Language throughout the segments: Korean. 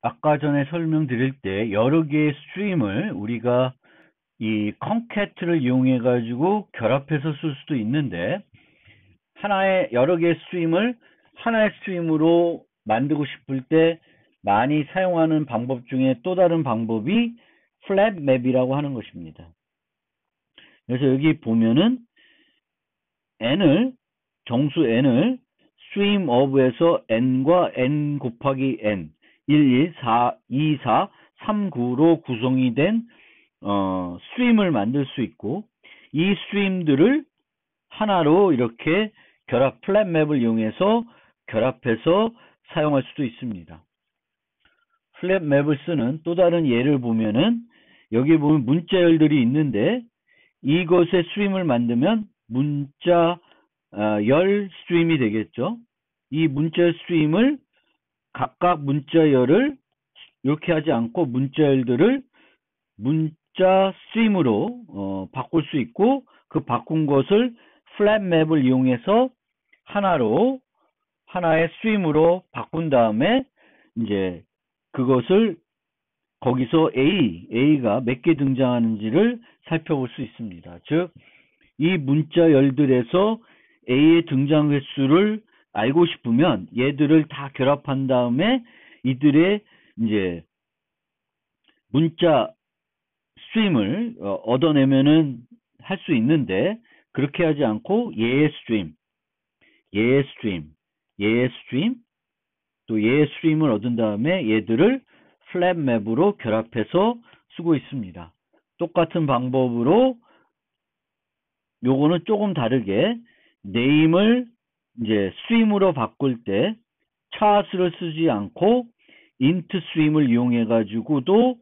아까 전에 설명드릴 때 여러 개의 스트림을 우리가 이 concate를 이용해 가지고 결합해서 쓸 수도 있는데, 하나의 여러 개의 스트림을 하나의 스트림으로 만들고 싶을 때 많이 사용하는 방법 중에 또 다른 방법이 flat map이라고 하는 것입니다. 그래서 여기 보면은 n을, 정수 n을 stream of에서 n과 n 곱하기 n 1, 1, 4, 2, 4, 3, 9로 구성이 된 스트림을 만들 수 있고, 이 스트림들을 하나로 이렇게 플랫 맵을 이용해서 결합해서 사용할 수도 있습니다. 플랫 맵을 쓰는 또 다른 예를 보면은, 여기 보면 문자열들이 있는데 이것의 스트림을 만들면 문자 열 스트림이 되겠죠. 이 문자 스트림을 각각 문자열을 이렇게 하지 않고 문자열들을 문자 스트림으로 바꿀 수 있고, 그 바꾼 것을 플랫 맵을 이용해서 하나의 스트림으로 바꾼 다음에 이제 그것을 거기서 A가 몇 개 등장하는지를 살펴볼 수 있습니다. 즉, 이 문자 열들에서 A의 등장 횟수를 알고 싶으면 얘들을 다 결합한 다음에 이들의 이제 문자 스트림을 얻어내면은 할 수 있는데, 그렇게 하지 않고 얘의 스트림, 또 얘의 스트림을 얻은 다음에 얘들을 플랫 맵으로 결합해서 쓰고 있습니다. 똑같은 방법으로 요거는 조금 다르게 네임을 이제 스트림으로 바꿀 때 차스를 쓰지 않고 인트 스트림을 이용해 가지고도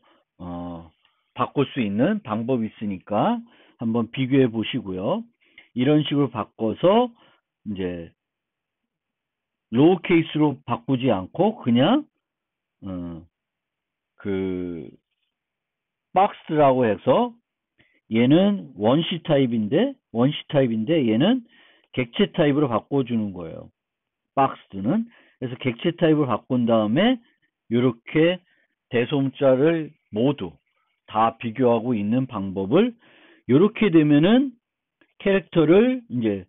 바꿀 수 있는 방법이 있으니까 한번 비교해 보시고요. 이런 식으로 바꿔서 이제 로우 케이스로 바꾸지 않고 그냥 그 박스라고 해서 얘는 원시 타입인데 얘는 객체 타입으로 바꿔주는 거예요. 박스는. 그래서 객체 타입을 바꾼 다음에 이렇게 대소문자를 모두 다 비교하고 있는 방법을, 이렇게 되면은 캐릭터를 이제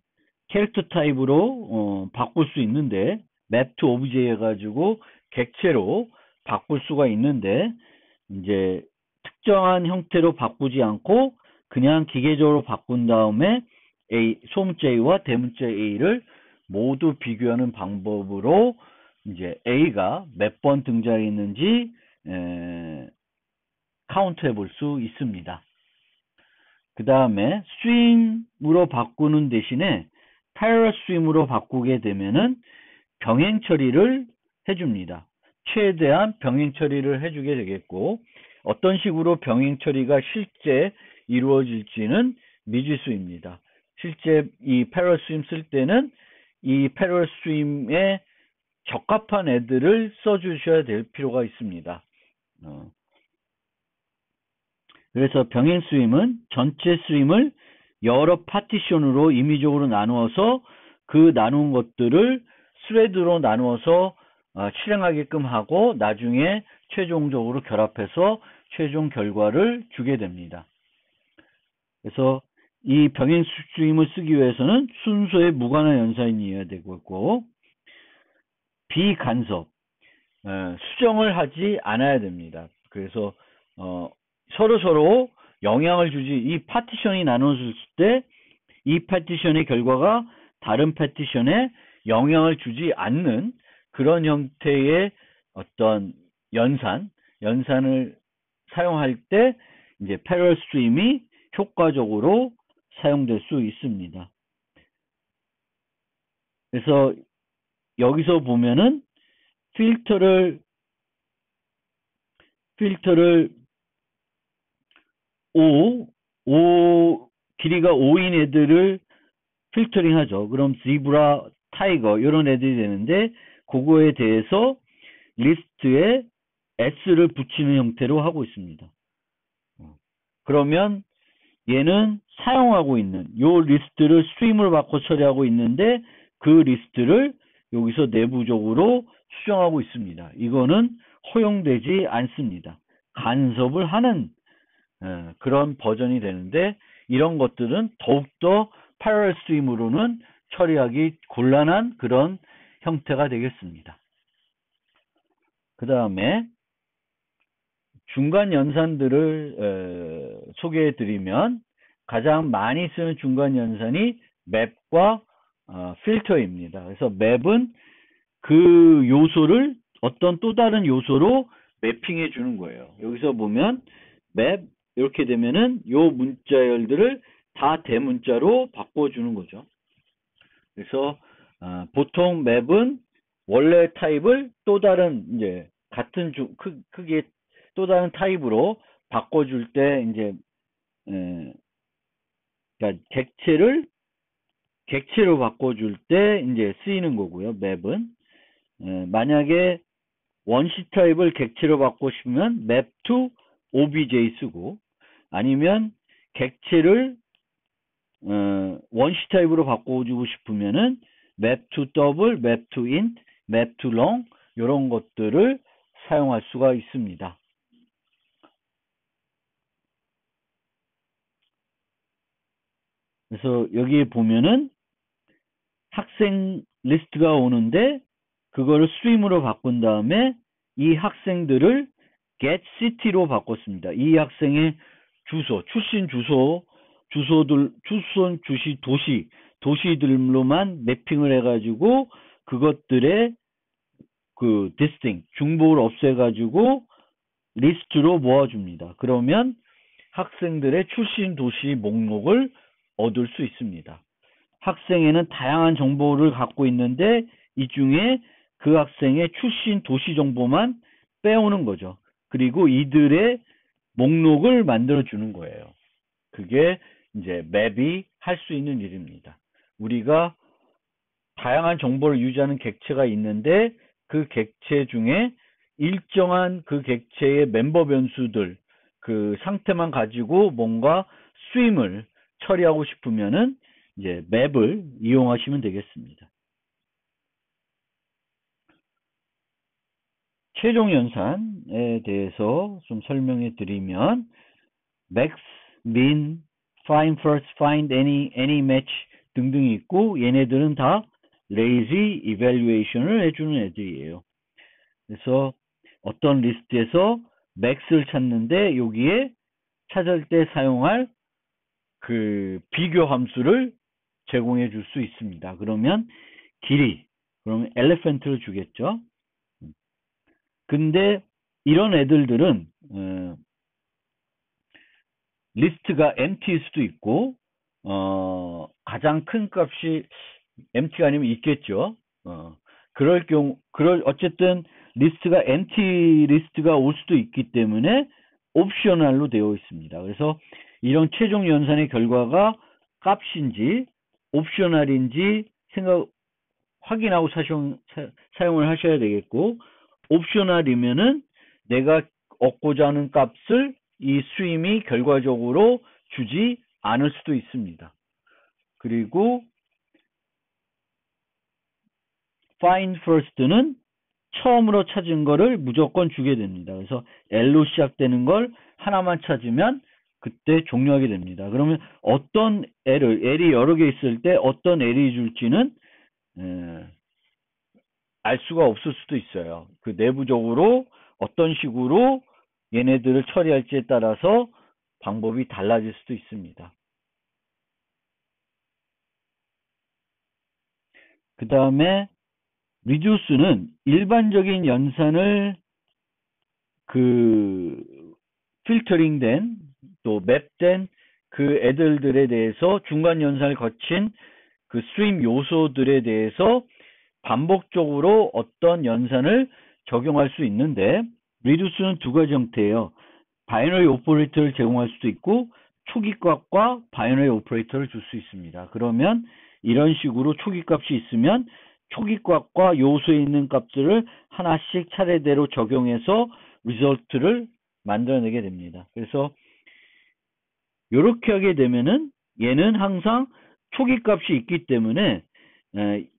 캐릭터 타입으로 바꿀 수 있는데, 맵 투 오브제 해가지고 객체로 바꿀 수가 있는데, 이제 특정한 형태로 바꾸지 않고 그냥 기계적으로 바꾼 다음에 소문자 A와 대문자 A를 모두 비교하는 방법으로 이제 A가 몇 번 등장했는지 카운트해 볼 수 있습니다. 그 다음에 스트림으로 바꾸는 대신에 패러럴 스트림으로 바꾸게 되면은 병행 처리를 해줍니다. 최대한 병행 처리를 해주게 되겠고, 어떤 식으로 병행 처리가 실제 이루어질지는 미지수입니다. 실제 이 패러럴 스트림 쓸 때는 이 패러럴 스트림에 적합한 애들을 써주셔야 될 필요가 있습니다. 그래서 병행 스트림은 전체 스트림을 여러 파티션으로 임의적으로 나누어서 그 나눈 것들을 스레드로 나누어서 실행하게끔 하고 나중에 최종적으로 결합해서 최종 결과를 주게 됩니다. 그래서 이 병행 스트림을 쓰기 위해서는 순서의 무관한 연산이어야 되고, 비간섭, 수정을 하지 않아야 됩니다. 그래서 서로 영향을 주지, 이 파티션이 나눠졌을 때 이 파티션의 결과가 다른 파티션에 영향을 주지 않는 그런 형태의 어떤 연산을 사용할 때 이제 패러럴 스트림이 효과적으로 사용될 수 있습니다. 그래서 여기서 보면은 필터를 길이가 5인 애들을 필터링 하죠. 그럼 지브라, 타이거 이런 애들이 되는데, 그거에 대해서 리스트에 S를 붙이는 형태로 하고 있습니다. 그러면 얘는 사용하고 있는 요 리스트를 스트림으로 바꿔 처리하고 있는데, 그 리스트를 여기서 내부적으로 수정하고 있습니다. 이거는 허용되지 않습니다. 간섭을 하는 그런 버전이 되는데 이런 것들은 더욱더 패러럴 스트림으로는 처리하기 곤란한 그런 형태가 되겠습니다. 그 다음에 중간 연산들을 소개해 드리면 가장 많이 쓰는 중간 연산이 맵과 필터입니다. 그래서 맵은 그 요소를 어떤 또 다른 요소로 매핑해 주는 거예요. 여기서 보면 맵 이렇게 되면은 요 문자열들을 다 대문자로 바꿔주는 거죠. 그래서 보통 맵은 원래 타입을 또 다른 이제 같은 크기의 또 다른 타입으로 바꿔줄 때 이제 그러니까 객체로 바꿔줄 때 이제 쓰이는 거고요. 맵은 만약에 원시 타입을 객체로 바꾸고 싶으면 map to obj 쓰고 아니면 객체를 원시 타입으로 바꿔주고 싶으면은 map to double, map to int, map to long 이런 것들을 사용할 수가 있습니다. 그래서 여기 보면은 학생 리스트가 오는데 그거를 스트림으로 바꾼 다음에 이 학생들을 get city로 바꿨습니다. 이 학생의 주소, 출신 주소, 도시들로만 매핑을 해가지고 그것들의 그 distinct, 중복을 없애가지고 리스트로 모아줍니다. 그러면 학생들의 출신 도시 목록을 얻을 수 있습니다. 학생에는 다양한 정보를 갖고 있는데 이 중에 그 학생의 출신 도시 정보만 빼오는 거죠. 그리고 이들의 목록을 만들어 주는 거예요. 그게 이제 맵이 할 수 있는 일입니다. 우리가 다양한 정보를 유지하는 객체가 있는데 그 객체 중에 일정한 그 객체의 멤버 변수들 그 상태만 가지고 뭔가 스트림을 처리하고 싶으면은 이제 맵을 이용하시면 되겠습니다. 최종 연산에 대해서 좀 설명해 드리면 max, min, find first, find any match 등등이 있고 얘네들은 다 lazy evaluation을 해주는 애들이에요. 그래서 어떤 리스트에서 max를 찾는데 여기에 찾을 때 사용할 그 비교 함수를 제공해 줄 수 있습니다. 그러면 길이, 그러면 elephant를 주겠죠. 근데 이런 애들들은 리스트가 empty일 수도 있고 가장 큰 값이 empty가 아니면 있겠죠. 어쨌든 리스트가 empty 리스트가 올 수도 있기 때문에 옵셔널로 되어 있습니다. 그래서 이런 최종 연산의 결과가 값인지 옵셔널인지 확인하고 사용을 하셔야 되겠고, 옵셔널이면은 내가 얻고자 하는 값을 이 스트림이 결과적으로 주지 않을 수도 있습니다. 그리고 find first는 처음으로 찾은 거를 무조건 주게 됩니다. 그래서 L로 시작되는 걸 하나만 찾으면 그때 종료하게 됩니다. 그러면 어떤 L이 여러 개 있을 때 어떤 L이 줄지는 알 수가 없을 수도 있어요. 그 내부적으로 어떤 식으로 얘네들을 처리할지에 따라서 방법이 달라질 수도 있습니다. 그 다음에 reduce는 일반적인 연산을 필터링된 또 맵된 그 애들에 대해서 중간 연산을 거친 그 스트림 요소들에 대해서 반복적으로 어떤 연산을 적용할 수 있는데, reduce는 두 가지 형태예요. 바이너리 오퍼레이터를 제공할 수도 있고 초기값과 바이너리 오퍼레이터를 줄 수 있습니다. 그러면 이런 식으로 초기값이 있으면 초기값과 요소에 있는 값들을 하나씩 차례대로 적용해서 리설트를 만들어내게 됩니다. 그래서 이렇게 하게 되면은 얘는 항상 초기값이 있기 때문에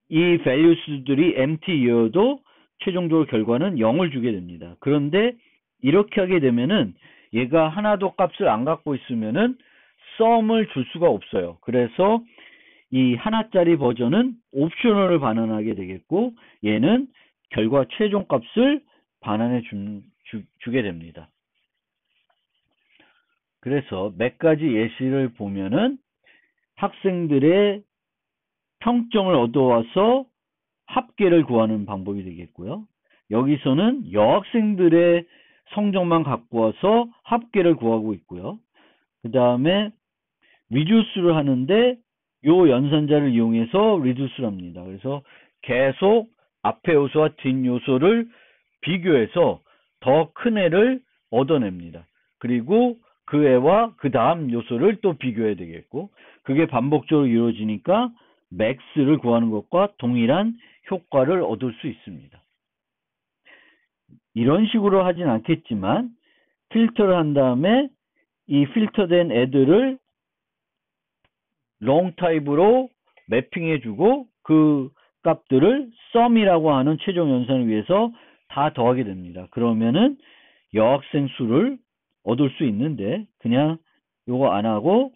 이 values들이 empty여도 최종적으로 결과는 0을 주게 됩니다. 그런데 이렇게 하게 되면은 얘가 하나도 값을 안 갖고 있으면은 sum을 줄 수가 없어요. 그래서 이 하나짜리 버전은 옵셔널을 반환하게 되겠고 얘는 결과 최종 값을 반환해 주게 됩니다. 그래서 몇 가지 예시를 보면은 학생들의 평점을 얻어와서 합계를 구하는 방법이 되겠고요. 여기서는 여학생들의 성적만 갖고 와서 합계를 구하고 있고요. 그 다음에 리듀스를 하는데 요 연산자를 이용해서 리듀스를 합니다. 그래서 계속 앞에 요소와 뒷 요소를 비교해서 더 큰 애를 얻어냅니다. 그리고 그 애와 그 다음 요소를 또 비교해야 되겠고 그게 반복적으로 이루어지니까 맥스를 구하는 것과 동일한 효과를 얻을 수 있습니다. 이런 식으로 하진 않겠지만 필터를 한 다음에 이 필터된 애들을 롱 타입으로 매핑해주고 그 값들을 sum이라고 하는 최종 연산을 위해서 다 더하게 됩니다. 그러면은 여학생 수를 얻을 수 있는데 그냥 요거 안 하고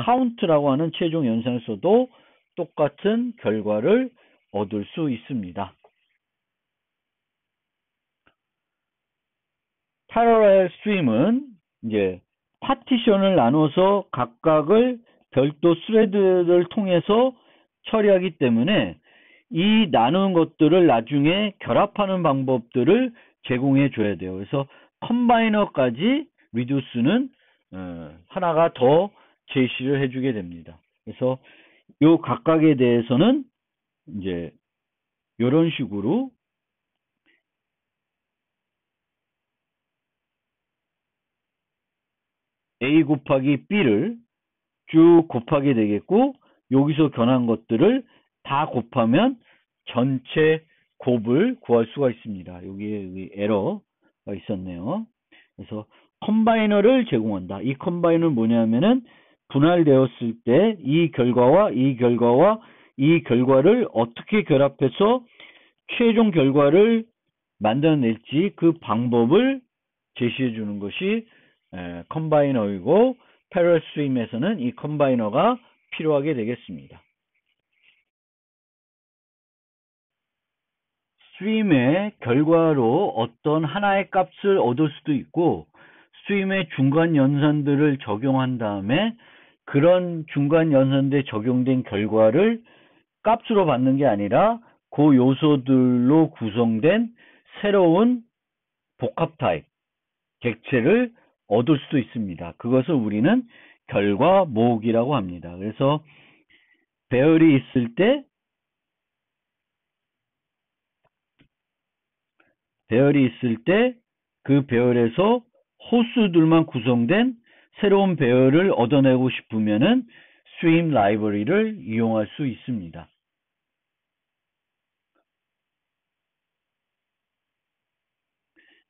count라고 하는 최종 연산을 써도 똑같은 결과를 얻을 수 있습니다. parallel stream은 이제 파티션을 나눠서 각각을 별도 스레드를 통해서 처리하기 때문에 이 나눈 것들을 나중에 결합하는 방법들을 제공해 줘야 돼요. 그래서 컴바이너까지 리듀스는 하나가 더 제시를 해주게 됩니다. 그래서 요 각각에 대해서는 이제 이런 식으로 A 곱하기 B를 쭉 곱하게 되겠고 여기서 변한 것들을 다 곱하면 전체 곱을 구할 수가 있습니다. 여기에 에러가 있었네요. 그래서 컴바이너를 제공한다. 이 컴바이너는 뭐냐면은 분할되었을 때 이 결과와 이 결과와 이 결과를 어떻게 결합해서 최종 결과를 만들어낼지 그 방법을 제시해 주는 것이 컴바이너이고 패럴 스트림에서는 이 컴바이너가 필요하게 되겠습니다. 스트림의 결과로 어떤 하나의 값을 얻을 수도 있고 스트림의 중간 연산들을 적용한 다음에 그런 중간 연산대에 적용된 결과를 값으로 받는 게 아니라 그 요소들로 구성된 새로운 복합 타입 객체를 얻을 수도 있습니다. 그것을 우리는 결과 모으기라고 합니다. 그래서 배열이 있을 때 그 배열에서 호수들만 구성된 새로운 배열을 얻어내고 싶으면은 스트림 라이브러리를 이용할 수 있습니다.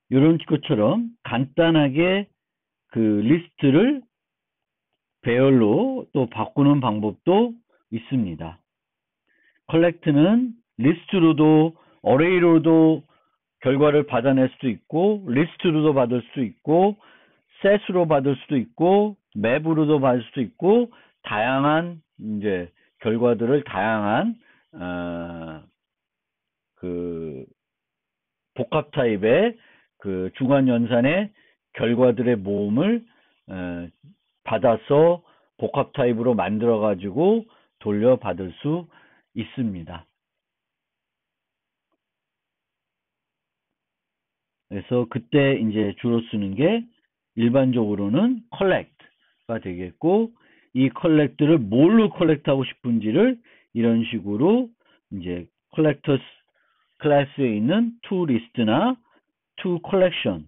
이런 것처럼 간단하게 그 리스트를 배열로 또 바꾸는 방법도 있습니다. 컬렉트는 리스트로도 어레이로도 결과를 받아낼 수도 있고 리스트로도 받을 수도 있고 셋으로 받을 수도 있고 맵으로도 받을 수도 있고 다양한 이제 결과들을 다양한 그 복합 타입의 그 중간 연산의 결과들의 모음을 받아서 복합 타입으로 만들어 가지고 돌려받을 수 있습니다. 그래서 그때 이제 주로 쓰는 게 일반적으로는 collect가 되겠고 이 collect를 뭘로 collect하고 싶은지를 이런 식으로 이제 collectors 클래스에 있는 to list나 to collection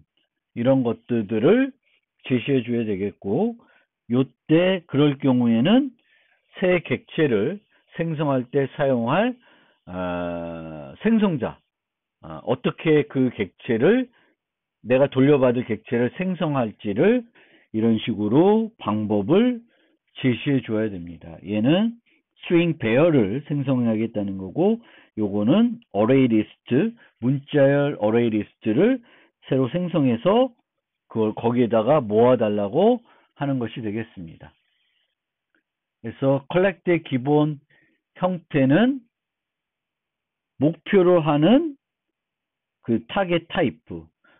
이런 것들을 제시해 줘야 되겠고 요때 그럴 경우에는 새 객체를 생성할 때 사용할 생성자 어떻게 그 객체를 내가 돌려받을 객체를 생성할지를 이런 식으로 방법을 제시해 줘야 됩니다. 얘는 스트링 배열을 생성하겠다는 거고 요거는 array list, 문자열 array list를 새로 생성해서 그걸 거기에다가 모아달라고 하는 것이 되겠습니다. 그래서 collect의 기본 형태는 목표로 하는 그 타겟 타입,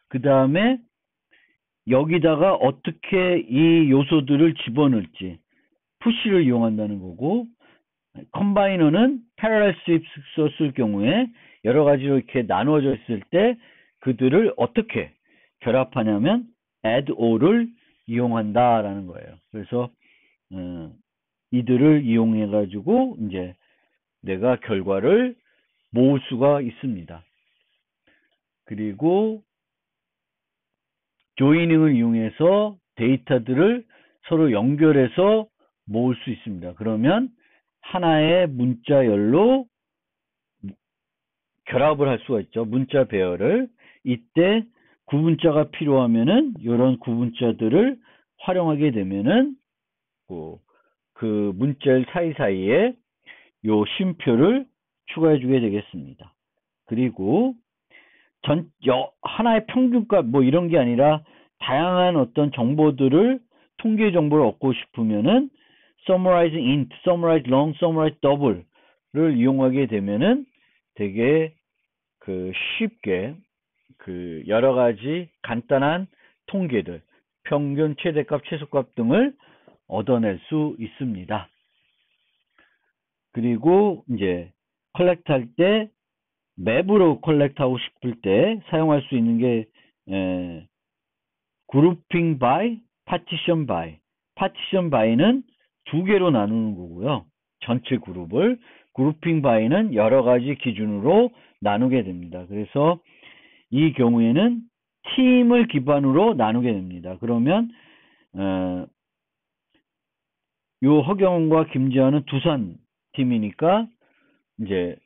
그 다음에 여기다가 어떻게 이 요소들을 집어넣을지 푸시를 이용한다는 거고, 컴바이너는 패러렐 스윕 썼을 경우에 여러 가지로 이렇게 나누어져 있을 때 그들을 어떻게 결합하냐면 add or를 이용한다라는 거예요. 그래서 이들을 이용해 가지고 이제 내가 결과를 모을 수가 있습니다. 그리고 조이닝을 이용해서 데이터들을 서로 연결해서 모을 수 있습니다. 그러면 하나의 문자열로 결합을 할 수가 있죠. 문자 배열을. 이때 구분자가 필요하면은 이런 구분자들을 활용하게 되면은 그 문자열 사이사이에 요 쉼표를 추가해 주게 되겠습니다. 그리고 하나의 평균값 뭐 이런 게 아니라 다양한 어떤 정보들을 통계 정보를 얻고 싶으면은 summarize int, summarize long, summarize double를 이용하게 되면은 되게 쉽게 여러 가지 간단한 통계들, 평균, 최대값, 최소값 등을 얻어낼 수 있습니다. 그리고 이제 컬렉트 할 때 맵으로 컬렉트 하고 싶을 때 사용할 수 있는 게 grouping by, partition by. partition by는 두 개로 나누는 거고요. 전체 그룹을. grouping by는 여러 가지 기준으로 나누게 됩니다. 그래서 이 경우에는 팀을 기반으로 나누게 됩니다. 그러면 요 허경원과 김지아는 두산 팀이니까 이제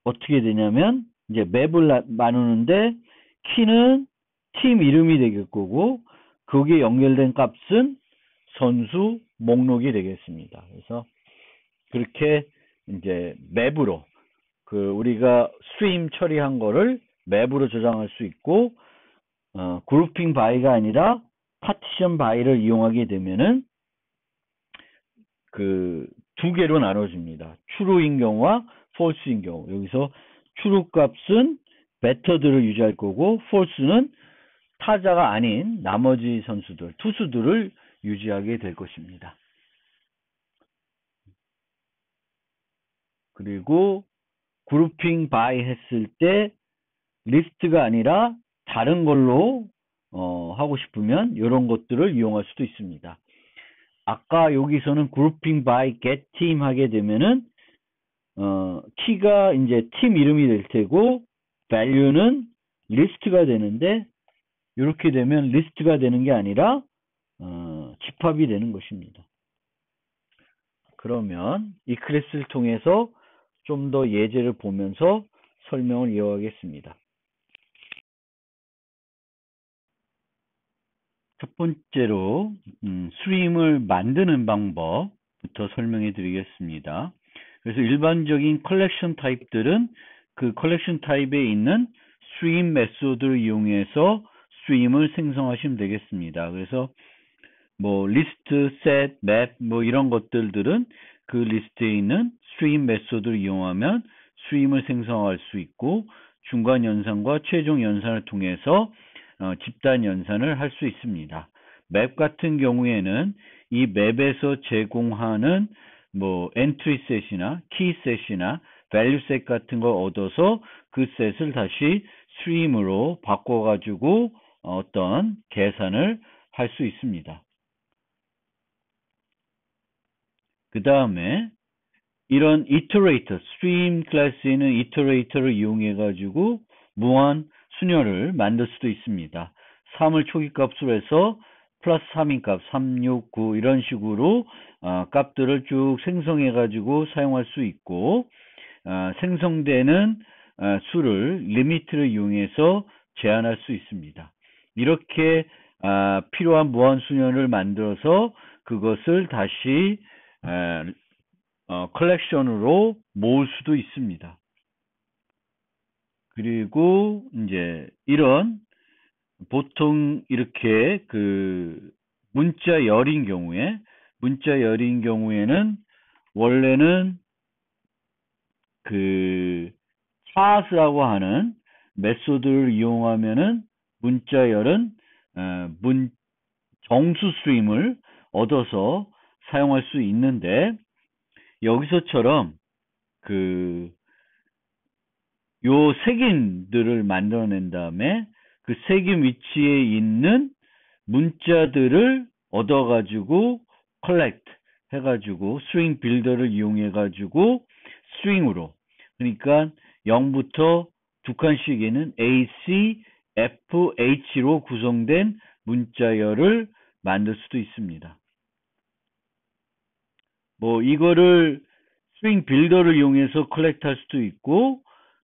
어떻게 되냐면 이제 맵을 나누는데 키는 팀 이름이 되겠 거고 거기에 연결된 값은 선수 목록이 되겠습니다. 그래서 그렇게 이제 맵으로 우리가 스트림 처리한 거를 맵으로 저장할 수 있고 그룹핑 바이가 아니라 파티션 바이를 이용하게 되면은 두 개로 나눠집니다. true인 경우와 false인 경우. 여기서 true 값은 메터드를 유지할 거고 false는 타자가 아닌 나머지 선수들, 투수들을 유지하게 될 것입니다. 그리고 그룹핑 바이 했을 때 리스트가 아니라 다른 걸로 하고 싶으면 이런 것들을 이용할 수도 있습니다. 아까 여기서는 그룹핑 바이 get team 하게 되면은 키가 이제 팀 이름이 될 테고 value는 리스트가 되는데 이렇게 되면 리스트가 되는 게 아니라 집합이 되는 것입니다. 그러면 이 클래스를 통해서 좀 더 예제를 보면서 설명을 이어가겠습니다. 첫 번째로 스트림을 만드는 방법부터 설명해 드리겠습니다. 그래서 일반적인 컬렉션 타입들은 그 컬렉션 타입에 있는 스트림 메소드를 이용해서 스트림을 생성하시면 되겠습니다. 그래서 뭐 리스트, 셋, 맵 뭐 이런 것들은 그 리스트에 있는 스트림 메소드를 이용하면 스트림을 생성할 수 있고 중간 연산과 최종 연산을 통해서 집단 연산을 할 수 있습니다. 맵 같은 경우에는 이 맵에서 제공하는 뭐 엔트리 셋이나 키 셋이나 밸류 셋 같은 거 얻어서 그 셋을 다시 스트림으로 바꿔가지고 어떤 계산을 할 수 있습니다. 그 다음에 이런 이터레이터, 스트림 클래스에는 이터레이터를 이용해 가지고 무한 수녀를 만들 수도 있습니다. 3을 초기값으로 해서 플러스 3인 값, 3, 6, 9 이런 식으로 값들을 쭉 생성해 가지고 사용할 수 있고 생성되는 수를 리미트를 이용해서 제한할 수 있습니다. 이렇게 필요한 무한 수녀를 만들어서 그것을 다시 컬렉션으로 모을 수도 있습니다. 그리고 이제 이런 보통 이렇게 그 문자열인 경우에는 원래는 그 차스라고 하는 메소드를 이용하면은 문자열은 정수 스트림을 얻어서 사용할 수 있는데 여기서처럼 그 요 색인들을 만들어낸 다음에 그 색인 위치에 있는 문자들을 얻어가지고 컬렉트 해가지고 스트링 빌더를 이용해가지고 스트링으로 그러니까 0부터 두 칸씩 있는 A, C, F, H로 구성된 문자열을 만들 수도 있습니다. 뭐 이거를 스트링 빌더를 이용해서 컬렉트 할 수도 있고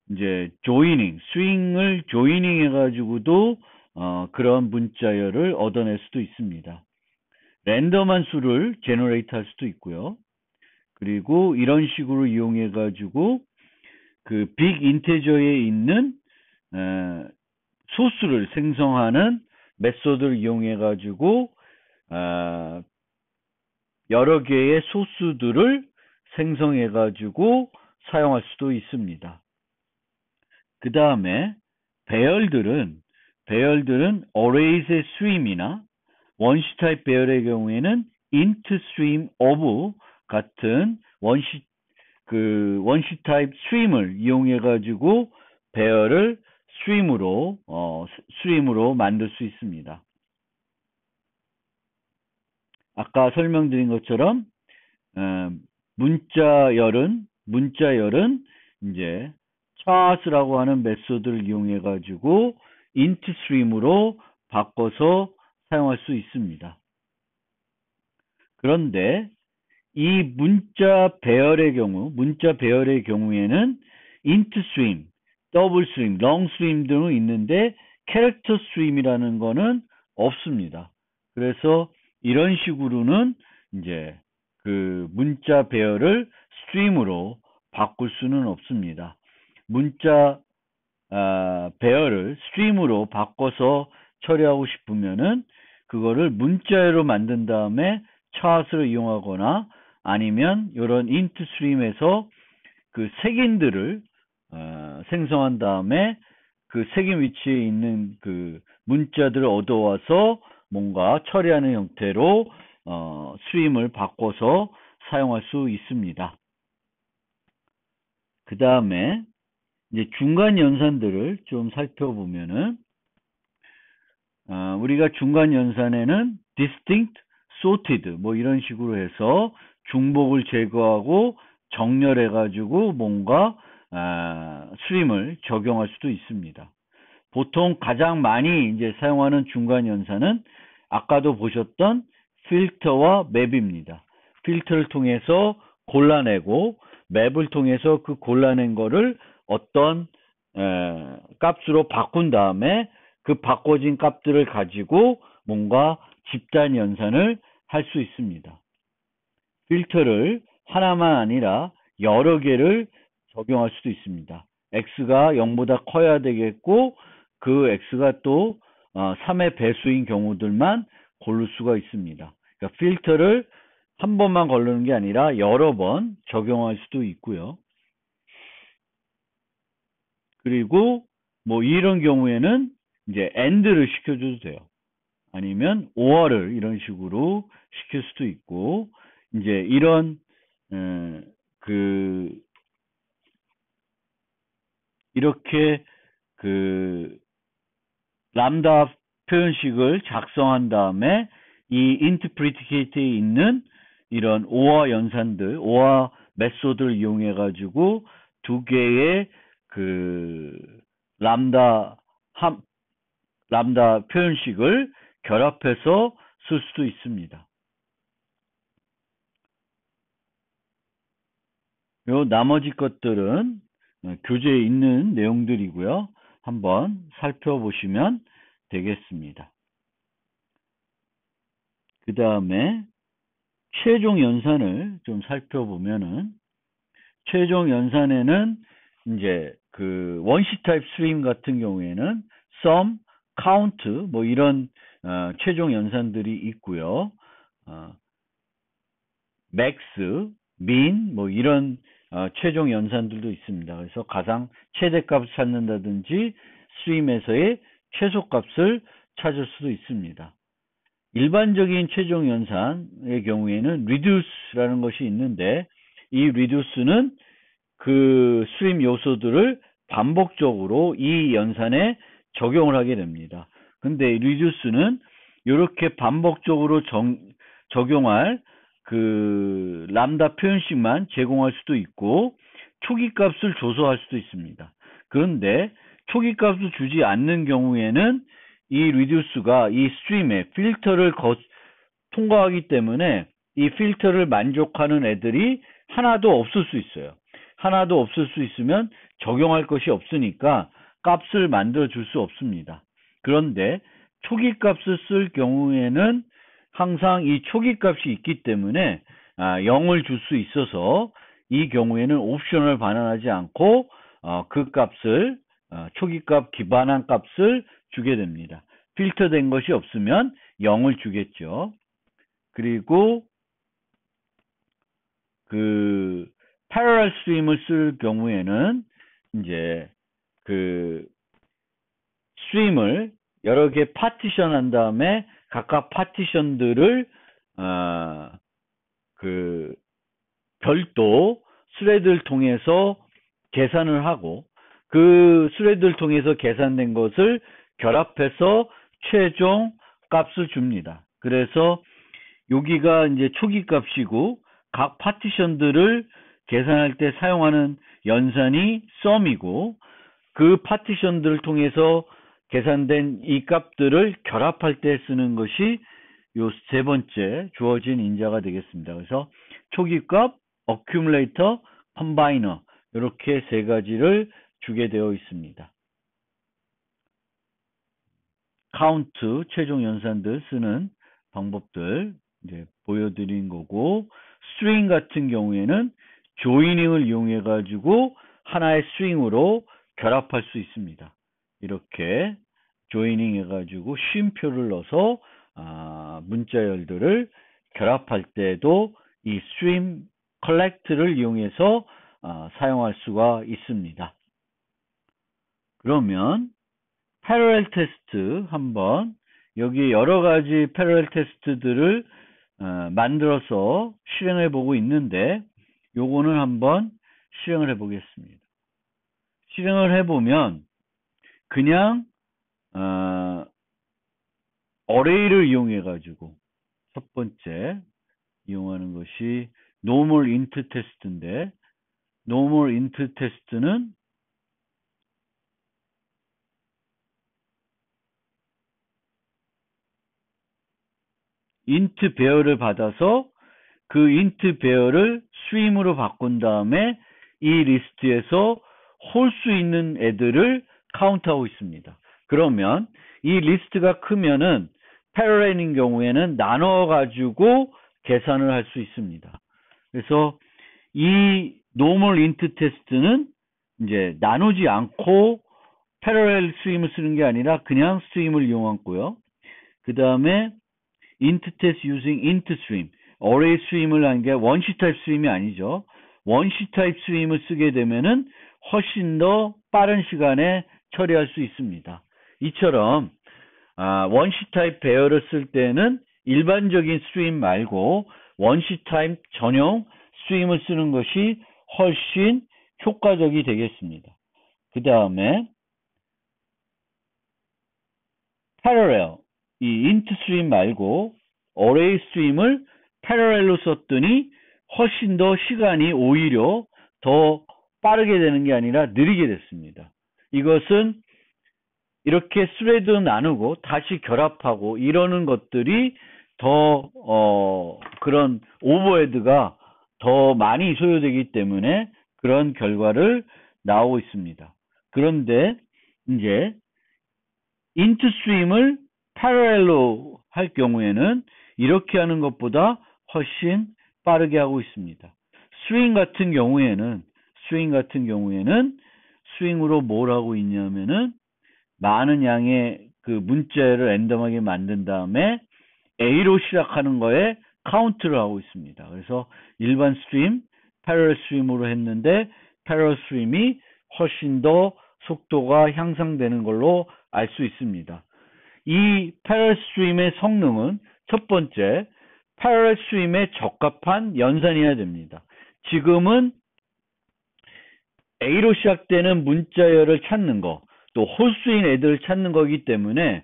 이제 스트링을 조이닝 해가지고도 그런 문자열을 얻어낼 수도 있습니다. 랜덤한 수를 제너레이트 할 수도 있고요. 그리고 이런 식으로 이용해 가지고 그 빅 인테저에 있는 소수를 생성하는 메소드를 이용해 가지고 여러 개의 소수들을 생성해 가지고 사용할 수도 있습니다. 그 다음에 배열들은 arrays의 stream이나 원시 타입 배열의 경우에는 int stream of 같은 원시 타입 stream을 이용해 가지고 배열을 stream으로 만들 수 있습니다. 아까 설명드린 것처럼 문자열은 이제 chart라고 하는 메소드를 이용해 가지고 int stream으로 바꿔서 사용할 수 있습니다. 그런데 이 문자 배열의 경우에는 int stream, double stream, long stream 등은 있는데 character stream이라는 거는 없습니다. 그래서 이런 식으로는 이제 그 문자 배열을 stream으로 바꿀 수는 없습니다. 문자 배열을 stream으로 바꿔서 처리하고 싶으면은 그거를 문자열로 만든 다음에 chart를 이용하거나 아니면 이런 int stream에서 그 색인들을 생성한 다음에 그 색인 위치에 있는 그 문자들을 얻어와서 뭔가 처리하는 형태로 stream을 바꿔서 사용할 수 있습니다. 그 다음에 이제 중간 연산들을 좀 살펴보면은 우리가 중간 연산에는 distinct, sorted 뭐 이런 식으로 해서 중복을 제거하고 정렬해 가지고 뭔가 스트림을 적용할 수도 있습니다. 보통 가장 많이 이제 사용하는 중간 연산은 아까도 보셨던 필터와 맵입니다. 필터를 통해서 골라내고 맵을 통해서 그 골라낸 거를 어떤 값으로 바꾼 다음에 그 바꿔진 값들을 가지고 뭔가 집단 연산을 할 수 있습니다. 필터를 하나만 아니라 여러 개를 적용할 수도 있습니다. x가 0보다 커야 되겠고 그 x가 또 3의 배수인 경우들만 고를 수가 있습니다. 그러니까 필터를 한 번만 고르는 게 아니라 여러 번 적용할 수도 있고요. 그리고 뭐 이런 경우에는 이제 AND를 시켜줘도 돼요. 아니면 OR을 이런 식으로 시킬 수도 있고 이제 이런 이렇게 그 람다 표현식을 작성한 다음에 이 인터프리티케이트에 있는 이런 OR 연산들, OR 메소드를 이용해 가지고 두 개의 그 람다 표현식을 결합해서 쓸 수도 있습니다. 요 나머지 것들은 교재에 있는 내용들이고요. 한번 살펴보시면 되겠습니다. 그 다음에 최종 연산을 좀 살펴보면은 최종 연산에는 이제 그 원시 타입 스트림 같은 경우에는 sum, count 뭐 이런 최종 연산들이 있고요. max, min 뭐 이런 최종 연산들도 있습니다. 그래서 가장 최대값을 찾는다든지 스트림에서의 최소값을 찾을 수도 있습니다. 일반적인 최종 연산의 경우에는 reduce라는 것이 있는데 이 reduce는 그 스트림 요소들을 반복적으로 이 연산에 적용을 하게 됩니다. 근데 reduce는 이렇게 반복적으로 적용할 그 람다 표현식만 제공할 수도 있고 초기 값을 조소할 수도 있습니다. 그런데 초기 값을 주지 않는 경우에는 이 reduce가 이 스트림의 필터를 통과하기 때문에 이 필터를 만족하는 애들이 하나도 없을 수 있어요. 하나도 없을 수 있으면 적용할 것이 없으니까 값을 만들어 줄 수 없습니다. 그런데 초기 값을 쓸 경우에는 항상 이 초기 값이 있기 때문에 0을 줄 수 있어서 이 경우에는 옵션을 반환하지 않고 그 값을 초기 값 기반한 값을 주게 됩니다. 필터된 것이 없으면 0을 주겠죠. 그리고 그 패러럴 스트림을 쓸 경우에는 이제 그 스트림을 여러 개 파티션 한 다음에 각각 파티션들을 그 별도 스레드를 통해서 계산을 하고 그 스레드를 통해서 계산된 것을 결합해서 최종 값을 줍니다. 그래서 여기가 이제 초기 값이고 각 파티션들을 계산할 때 사용하는 연산이 sum이고 그 파티션들을 통해서 계산된 이 값들을 결합할 때 쓰는 것이 요 세 번째 주어진 인자가 되겠습니다. 그래서 초기 값, accumulator, combiner 이렇게 세 가지를 주게 되어 있습니다. count, 최종 연산들 쓰는 방법들 이제 보여드린 거고 string 같은 경우에는 joining을 이용해 가지고 하나의 string으로 결합할 수 있습니다. 이렇게 joining 해가지고 쉼표를 넣어서 문자열들을 결합할 때도 이 string collect를 이용해서 사용할 수가 있습니다. 그러면 패러렐 테스트 한번 여기 여러 가지 패러렐 테스트들을 만들어서 실행해 보고 있는데 요거는 한번 실행을 해 보겠습니다. 실행을 해 보면 그냥 어레이를 이용해 가지고 첫 번째 이용하는 것이 normal int 테스트인데 normal int 테스트는 int 배열을 받아서 그 int 배열을 string으로 바꾼 다음에 이 리스트에서 홀 수 있는 애들을 카운트하고 있습니다. 그러면 이 리스트가 크면은 패러렐인 경우에는 나눠 가지고 계산을 할 수 있습니다. 그래서 이 normal int 테스트는 이제 나누지 않고 패러렐 스트림을 쓰는 게 아니라 그냥 스트림을 이용하고요. 그 다음에 int test using int stream, array stream을 한 게 원시 타입 스트림이 아니죠. 원시 타입 스트림을 쓰게 되면은 훨씬 더 빠른 시간에 처리할 수 있습니다. 이처럼 원시 타입 배열을 쓸 때는 일반적인 스트림 말고 원시 타입 전용 스트림을 쓰는 것이 훨씬 효과적이 되겠습니다. 그 다음에 parallel, 이 int 스트림 말고 array 스트림을 parallel로 썼더니 훨씬 더 시간이 오히려 더 빠르게 되는 게 아니라 느리게 됐습니다. 이것은 이렇게 스레드 나누고 다시 결합하고 이러는 것들이 더 그런 오버헤드가 더 많이 소요되기 때문에 그런 결과를 나오고 있습니다. 그런데 이제 int 스트림을 parallel로 할 경우에는 이렇게 하는 것보다 훨씬 빠르게 하고 있습니다. 스윙 같은 경우에는 스윙으로 뭘 하고 있냐면은 많은 양의 그 문자를 랜덤하게 만든 다음에 A로 시작하는 거에 카운트를 하고 있습니다. 그래서 일반 스트림, 패러럴 스트림으로 했는데 패러럴 스트림이 훨씬 더 속도가 향상되는 걸로 알 수 있습니다. 이 패러럴 스트림의 성능은 첫 번째, 패러럴 스트림에 적합한 연산이어야 됩니다. 지금은 A로 시작되는 문자열을 찾는 거, 또 홀수인 애들을 찾는 거기 때문에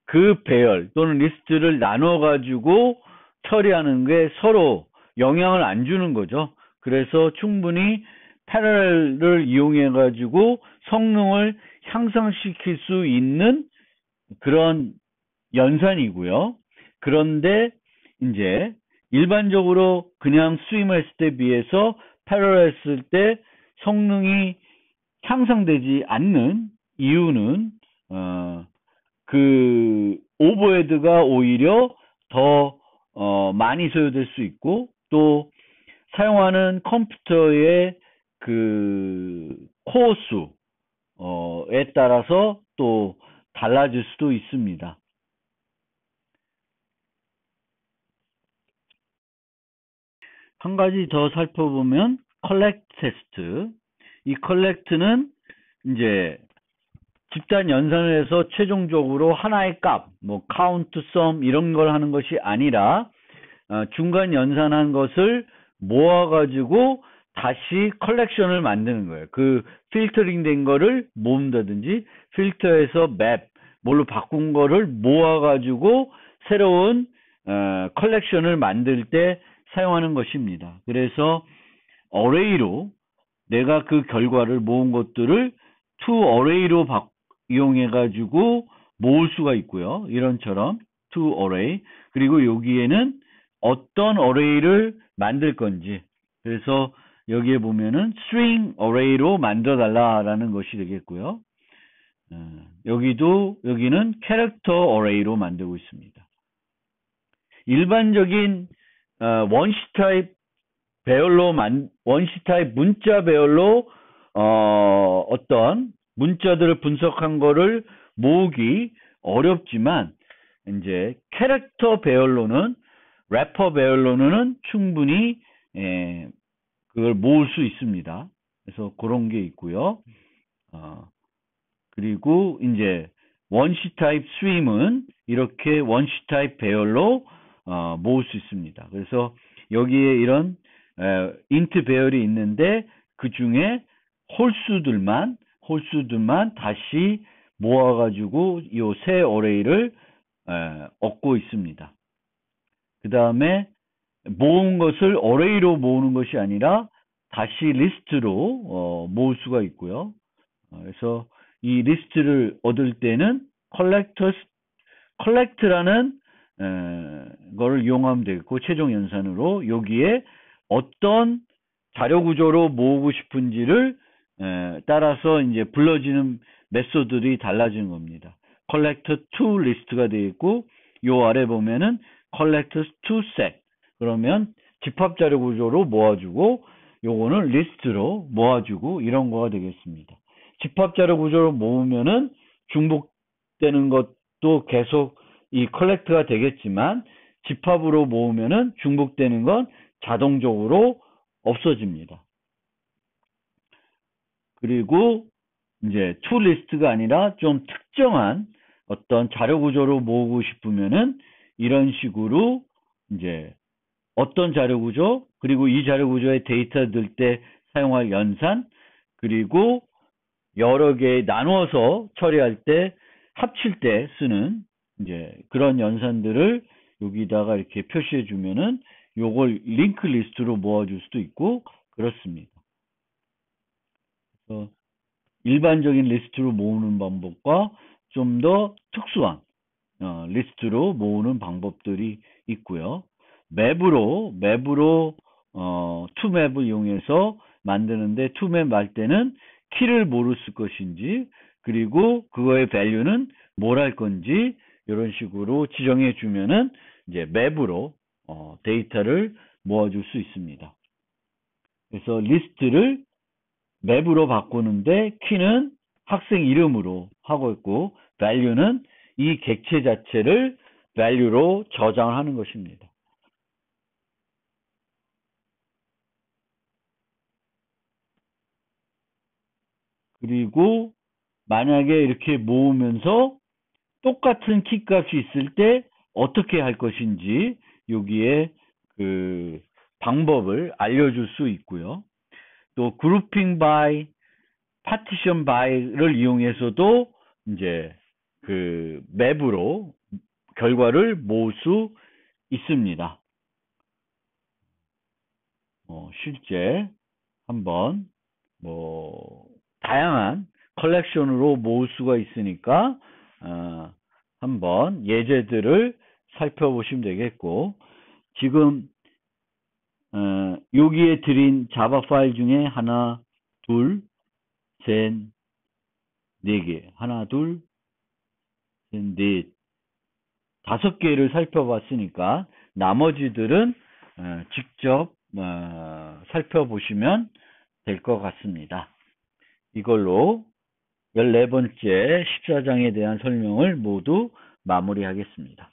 그 배열 또는 리스트를 나눠 가지고 처리하는 게 서로 영향을 안 주는 거죠. 그래서 충분히 패러렐을 이용해 가지고 성능을 향상시킬 수 있는 그런 연산이고요. 그런데 이제 일반적으로 그냥 스트림을 했을 때 비해서 패러렐 했을 때 성능이 향상되지 않는 이유는 그 오버헤드가 오히려 더 많이 소요될 수 있고 또 사용하는 컴퓨터의 그 코어 수에 따라서 또 달라질 수도 있습니다. 한 가지 더 살펴보면 컬렉트 테스트. 이 컬렉트는 이제 집단 연산을 해서 최종적으로 하나의 값, 뭐 카운트, 썸 이런 걸 하는 것이 아니라 중간 연산한 것을 모아가지고 다시 컬렉션을 만드는 거예요. 그 필터링 된 거를 모은다든지 필터에서 맵, 뭘로 바꾼 거를 모아가지고 새로운 컬렉션을 만들 때 사용하는 것입니다. 그래서 어레이로 내가 그 결과를 모은 것들을 to array로 이용해 가지고 모을 수가 있고요. 이런처럼 to array. 그리고 여기에는 어떤 array를 만들 건지. 그래서 여기에 보면은 string array로 만들어 달라라는 것이 되겠고요. 여기는 character array로 만들고 있습니다. 일반적인 원시 타입 원시 타입 문자 배열로 어떤 문자들을 분석한 거를 모으기 어렵지만 이제 캐릭터 배열로는 래퍼 배열로는 충분히 그걸 모을 수 있습니다. 그래서 그런 게 있고요. 그리고 이제 원시 타입 스트림은 이렇게 원시 타입 배열로 모을 수 있습니다. 그래서 여기에 이런 인트 배열이 있는데 그 중에 홀수들만 다시 모아가지고 이 새 어레이를 얻고 있습니다. 그 다음에 모은 것을 어레이로 모으는 것이 아니라 다시 리스트로 모을 수가 있고요. 그래서 이 리스트를 얻을 때는 컬렉트라는 거를 이용하면 되겠고 최종 연산으로 여기에 어떤 자료 구조로 모으고 싶은지를 따라서 이제 불러지는 메소드들이 달라지는 겁니다. collector to list가 되어 있고 요 아래 보면은 collectors to set 그러면 집합 자료 구조로 모아주고 요거는 리스트로 모아주고 이런 거가 되겠습니다. 집합 자료 구조로 모으면은 중복되는 것도 계속 이 컬렉트가 되겠지만 집합으로 모으면은 중복되는 건 자동적으로 없어집니다. 그리고 이제 to list가 아니라 좀 특정한 어떤 자료 구조로 모으고 싶으면은 이런 식으로 이제 어떤 자료 구조 그리고 이 자료 구조에 데이터 들 때 사용할 연산 그리고 여러 개 나누어서 처리할 때 합칠 때 쓰는 이제 그런 연산들을 여기다가 이렇게 표시해 주면은 요걸 링크 리스트로 모아줄 수도 있고 그렇습니다. 그래서 일반적인 리스트로 모으는 방법과 좀 더 특수한 리스트로 모으는 방법들이 있고요. 맵으로 투맵을 이용해서 만드는데 투맵 할 때는 키를 뭐로 쓸 것인지 그리고 그거의 밸류는 뭘 할 건지 이런 식으로 지정해 주면은 이제 맵으로 데이터를 모아줄 수 있습니다. 그래서 리스트를 맵으로 바꾸는데 키는 학생 이름으로 하고 있고 value는 이 객체 자체를 value로 저장을 하는 것입니다. 그리고 만약에 이렇게 모으면서 똑같은 키값이 있을 때 어떻게 할 것인지 여기에 그 방법을 알려줄 수 있고요. 또 grouping by, partition by를 이용해서도 이제 그 맵으로 결과를 모을 수 있습니다. 실제 한번 다양한 컬렉션으로 모을 수가 있으니까 한번 예제들을 살펴보시면 되겠고 지금 여기에 드린 자바 파일 중에 하나, 둘, 셋, 네 개, 하나, 둘, 셋, 넷, 5개를 살펴봤으니까 나머지들은 직접 살펴보시면 될 것 같습니다. 이걸로 14번째 14장에 대한 설명을 모두 마무리하겠습니다.